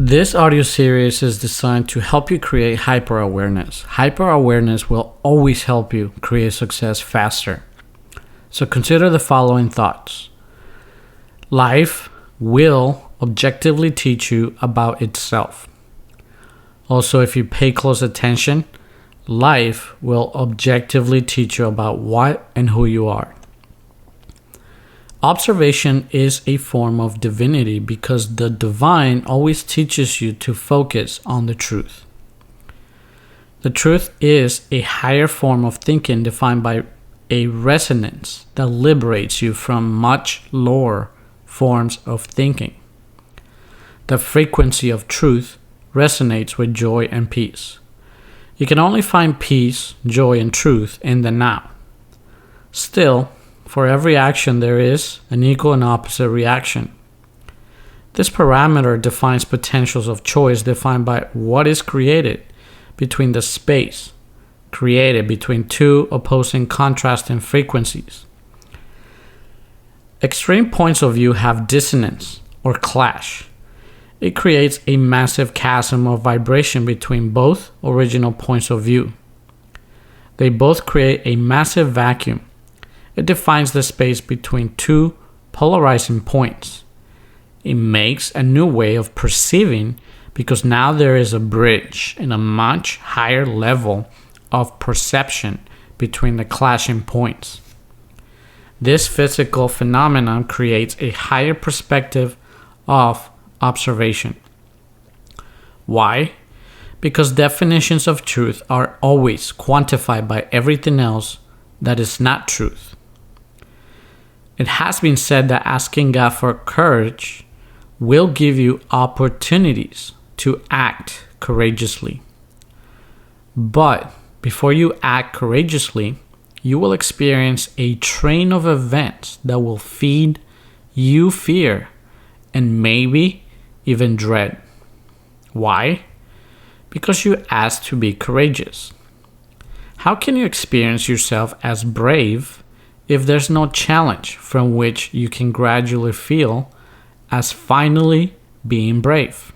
This audio series is designed to help you create hyper awareness. Hyper awareness will always help you create success faster. So consider the following thoughts. Life will objectively teach you about itself. Also, if you pay close attention, life will objectively teach you about what and who you are. Observation is a form of divinity because the divine always teaches you to focus on the truth. The truth is a higher form of thinking defined by a resonance that liberates you from much lower forms of thinking. The frequency of truth resonates with joy and peace. You can only find peace, joy, and truth in the now. Still, for every action there is an equal and opposite reaction. This parameter defines potentials of choice defined by what is created between the space created between two opposing contrasting frequencies. Extreme points of view have dissonance or clash. It creates a massive chasm of vibration between both original points of view. They both create a massive vacuum. It defines the space between two polarizing points. It makes a new way of perceiving because now there is a bridge and a much higher level of perception between the clashing points. This physical phenomenon creates a higher perspective of observation. Why? Because definitions of truth are always quantified by everything else that is not truth. It has been said that asking God for courage will give you opportunities to act courageously. But before you act courageously, you will experience a train of events that will feed you fear and maybe even dread. Why? Because you asked to be courageous. How can you experience yourself as brave if there's no challenge from which you can gradually feel as finally being brave?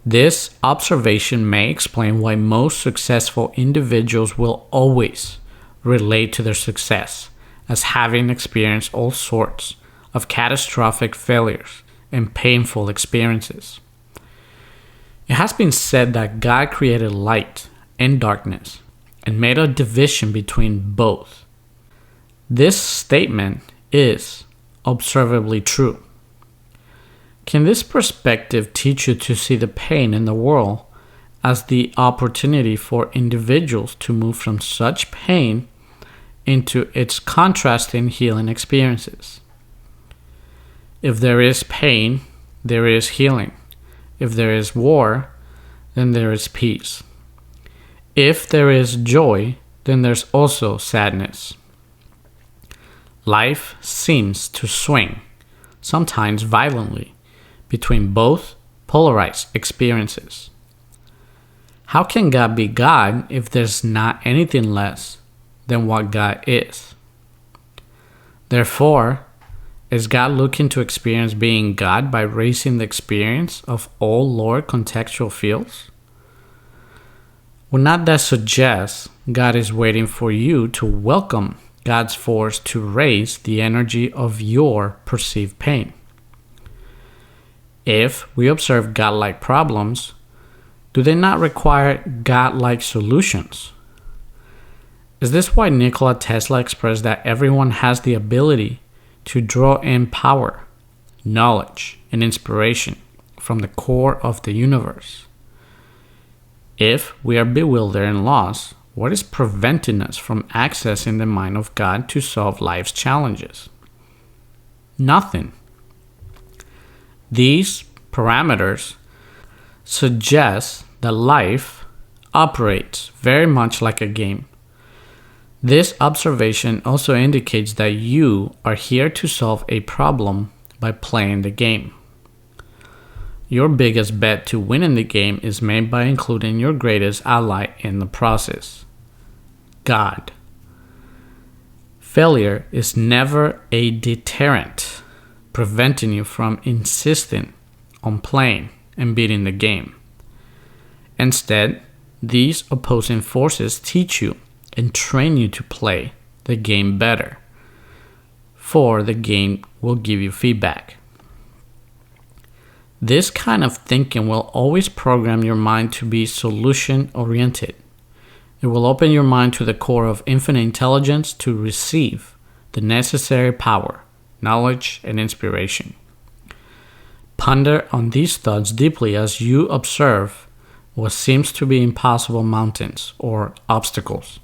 This observation may explain why most successful individuals will always relate to their success as having experienced all sorts of catastrophic failures and painful experiences. It has been said that God created light and darkness and made a division between both. This statement is observably true. Can this perspective teach you to see the pain in the world as the opportunity for individuals to move from such pain into its contrasting healing experiences? If there is pain, there is healing. If there is war, then there is peace. If there is joy, then there's also sadness. Life seems to swing, sometimes violently, between both polarized experiences. How can God be God if there's not anything less than what God is? Therefore, is God looking to experience being God by raising the experience of all lower contextual fields? Would not that suggest God is waiting for you to welcome God's force to raise the energy of your perceived pain? If we observe God-like problems, do they not require God-like solutions? Is this why Nikola Tesla expressed that everyone has the ability to draw in power, knowledge, and inspiration from the core of the universe? If we are bewildered and lost, what is preventing us from accessing the mind of God to solve life's challenges? Nothing. These parameters suggest that life operates very much like a game. This observation also indicates that you are here to solve a problem by playing the game. Your biggest bet to win in the game is made by including your greatest ally in the process, God. Failure is never a deterrent, preventing you from insisting on playing and beating the game. Instead, these opposing forces teach you and train you to play the game better, for the game will give you feedback. This kind of thinking will always program your mind to be solution-oriented. It will open your mind to the core of infinite intelligence to receive the necessary power, knowledge, and inspiration. Ponder on these thoughts deeply as you observe what seems to be impossible mountains or obstacles.